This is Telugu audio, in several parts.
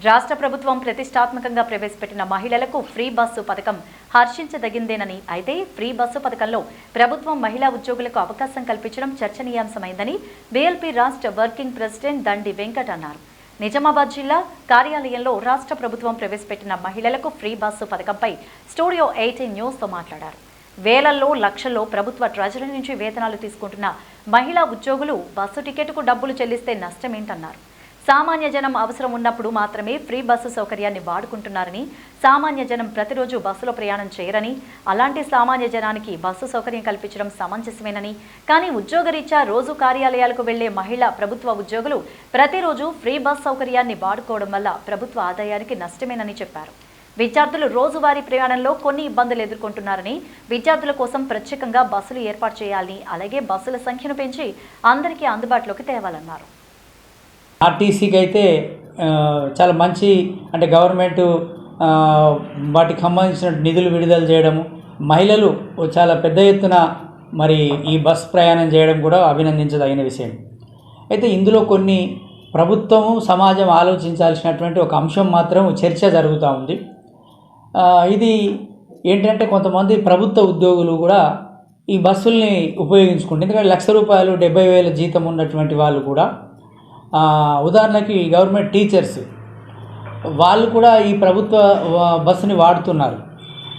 రాష్ట్ర ప్రభుత్వం ప్రతిష్టాత్మకంగా ప్రవేశపెట్టిన మహిళలకు ఫ్రీ బస్సు పథకం హర్షించదగిందేనని, అయితే ఫ్రీ బస్సు పథకంలో ప్రభుత్వం మహిళా ఉద్యోగులకు అవకాశం కల్పించడం చర్చనీయాంశమైందని బీఎల్పీ రాష్ట్ర వర్కింగ్ ప్రెసిడెంట్ దండి వెంకట్ అన్నారు. నిజామాబాద్ జిల్లా కార్యాలయంలో రాష్ట్ర ప్రభుత్వం ప్రవేశపెట్టిన మహిళలకు ఫ్రీ బస్సు పథకంపై స్టూడియో 18 న్యూస్తో మాట్లాడారు. వేలల్లో లక్షల్లో ప్రభుత్వ ట్రెజరీ నుంచి వేతనాలు తీసుకుంటున్న మహిళా ఉద్యోగులు బస్సు టికెట్కు డబ్బులు చెల్లిస్తే నష్టమేంటన్నారు. సామాన్య జనం అవసరం ఉన్నప్పుడు మాత్రమే ఫ్రీ బస్సు సౌకర్యాన్ని వాడుకుంటున్నారని, సామాన్య జనం ప్రతిరోజు బస్సులో ప్రయాణం చేయరని, అలాంటి సామాన్య జనానికి బస్సు సౌకర్యం కల్పించడం సమంజసమేనని, కానీ ఉద్యోగరీత్యా రోజు కార్యాలయాలకు వెళ్లే మహిళా ప్రభుత్వ ఉద్యోగులు ప్రతిరోజు ఫ్రీ బస్ సౌకర్యాన్ని వాడుకోవడం వల్ల ప్రభుత్వ ఆదాయానికి నష్టమేనని చెప్పారు. విద్యార్థులు రోజువారీ ప్రయాణంలో కొన్ని ఇబ్బందులు ఎదుర్కొంటున్నారని, విద్యార్థుల కోసం ప్రత్యేకంగా బస్సులు ఏర్పాటు చేయాలని, అలాగే బస్సుల సంఖ్యను పెంచి అందరికీ అందుబాటులోకి తేవాలన్నారు. ఆర్టీసీకి అయితే చాలా మంచి అంటే గవర్నమెంట్ వాటికి సంబంధించిన నిధులు విడుదల చేయడము, మహిళలు చాలా పెద్ద ఎత్తున మరి ఈ బస్ ప్రయాణం చేయడం కూడా అభినందించదగిన విషయం. అయితే ఇందులో కొన్ని ప్రభుత్వము సమాజం ఆలోచించాల్సినటువంటి ఒక అంశం మాత్రం చర్చ జరుగుతూ ఉంది. ఇది ఏంటంటే కొంతమంది ప్రభుత్వ ఉద్యోగులు కూడా ఈ బస్సుల్ని ఉపయోగించుకుంటారు. ఎందుకంటే ₹1,00,000 70,000 జీతం ఉన్నటువంటి వాళ్ళు కూడా, ఉదాహరణకి గవర్నమెంట్ టీచర్స్ వాళ్ళు కూడా ఈ ప్రభుత్వ బస్సుని వాడుతున్నారు.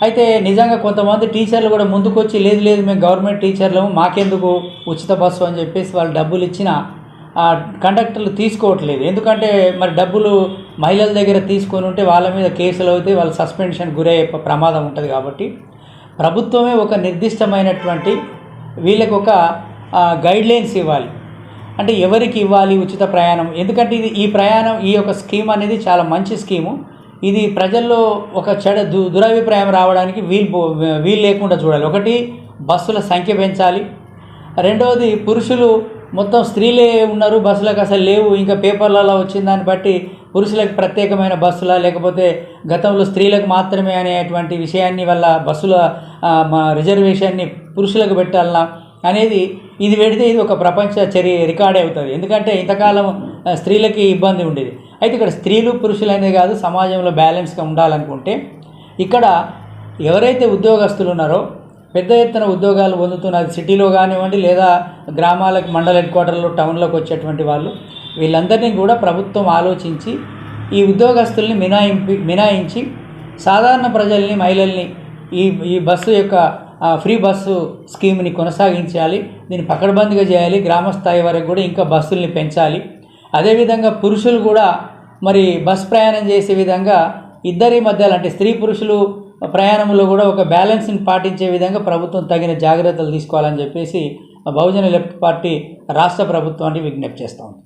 అయితే నిజంగా కొంతమంది టీచర్లు కూడా ముందుకొచ్చి లేదు మేము గవర్నమెంట్ టీచర్లము, మాకెందుకు ఉచిత బస్సు అని చెప్పేసి వాళ్ళు డబ్బులు ఇచ్చిన కండక్టర్లు తీసుకోవట్లేదు. ఎందుకంటే మరి డబ్బులు మహిళల దగ్గర తీసుకొని ఉంటే వాళ్ళ మీద కేసులు అవుతాయి, వాళ్ళ సస్పెన్షన్ గురయ్యే ప్రమాదం ఉంటుంది. కాబట్టి ప్రభుత్వమే ఒక నిర్దిష్టమైనటువంటి వీళ్ళకి ఒక గైడ్లైన్స్ ఇవ్వాలి. అంటే ఎవరికి ఇవ్వాలి ఉచిత ప్రయాణం, ఎందుకంటే ఈ యొక్క స్కీమ్ అనేది చాలా మంచి స్కీము. ఇది ప్రజల్లో ఒక దురభిప్రాయం రావడానికి వీలు లేకుండా చూడాలి. ఒకటి, బస్సుల సంఖ్య పెంచాలి. రెండవది, పురుషులు మొత్తం స్త్రీలే ఉన్నారు, బస్సులకు అసలు లేవు. ఇంకా పేపర్లలో వచ్చిన దాన్ని బట్టి పురుషులకు ప్రత్యేకమైన బస్సులా లేకపోతే గతంలో స్త్రీలకు మాత్రమే అనేటువంటి విషయాన్ని వల్ల బస్సుల రిజర్వేషన్ని పురుషులకు పెట్టాలన్నా అనేది ఇది పెడితే ఇది ఒక ప్రపంచ రికార్డే అవుతుంది. ఎందుకంటే ఇంతకాలం స్త్రీలకి ఇబ్బంది ఉండేది. అయితే ఇక్కడ స్త్రీలు పురుషులు అనేది కాదు, సమాజంలో బ్యాలెన్స్గా ఉండాలనుకుంటే ఇక్కడ ఎవరైతే ఉద్యోగస్తులు ఉన్నారో పెద్ద ఎత్తున ఉద్యోగాలు పొందుతున్నారు, సిటీలో కానివ్వండి లేదా గ్రామాలకు మండల హెడ్ క్వార్టర్లో టౌన్లోకి వచ్చేటువంటి వాళ్ళు, వీళ్ళందరినీ కూడా ప్రభుత్వం ఆలోచించి ఈ ఉద్యోగస్తుల్ని మినాయించి సాధారణ ప్రజల్ని, మహిళల్ని ఈ బస్సు యొక్క ఫ్రీ బస్సు స్కీమ్ని కొనసాగించాలి. దీన్ని పకడ్బందీగా చేయాలి. గ్రామస్థాయి వరకు కూడా ఇంకా బస్సుల్ని పెంచాలి. అదేవిధంగా పురుషులు కూడా మరి బస్ ప్రయాణం చేసే విధంగా ఇద్దరి మధ్యలో అంటే స్త్రీ పురుషులు ప్రయాణంలో కూడా ఒక బ్యాలెన్స్ని పాటించే విధంగా ప్రభుత్వం తగిన జాగ్రత్తలు తీసుకోవాలని చెప్పేసి బహుజన లెఫ్ట్ పార్టీ రాష్ట్ర ప్రభుత్వానికి విజ్ఞప్తి చేస్తూ ఉంది.